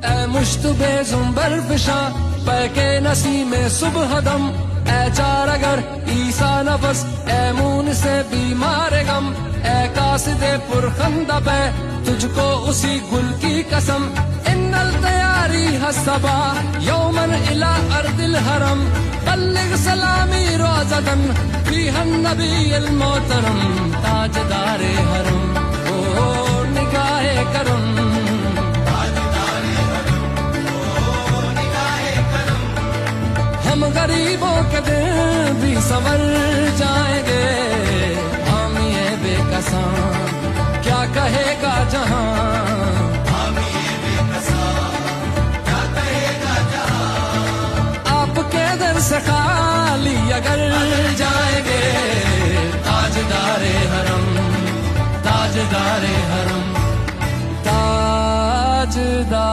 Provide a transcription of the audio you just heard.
اے مشتبہ زنبر فشاں پہ کے نسیم صبح دم، اے چار اگر عیسیٰ نفس، اے مون سے بیمار غم، اے قاصد پرخندہ پہ تجھ کو اسی گل کی قسم، ان التیاری حسبا یومن الى ارض الحرم، بلغ سلامی روزدن فیہا النبی المحترم، تاجدار حرم او نگاہ کرم، ہم غریبوں کے دل بھی سنور جائیں گے، ہم یہ بے کساں کیا کہے گا جہاں، ہم یہ بے کساں کیا کہے گا جہاں، آپ کے در سے خالی اگر جائیں گے، تاجدار حرم، تاجدار حرم، تاجدار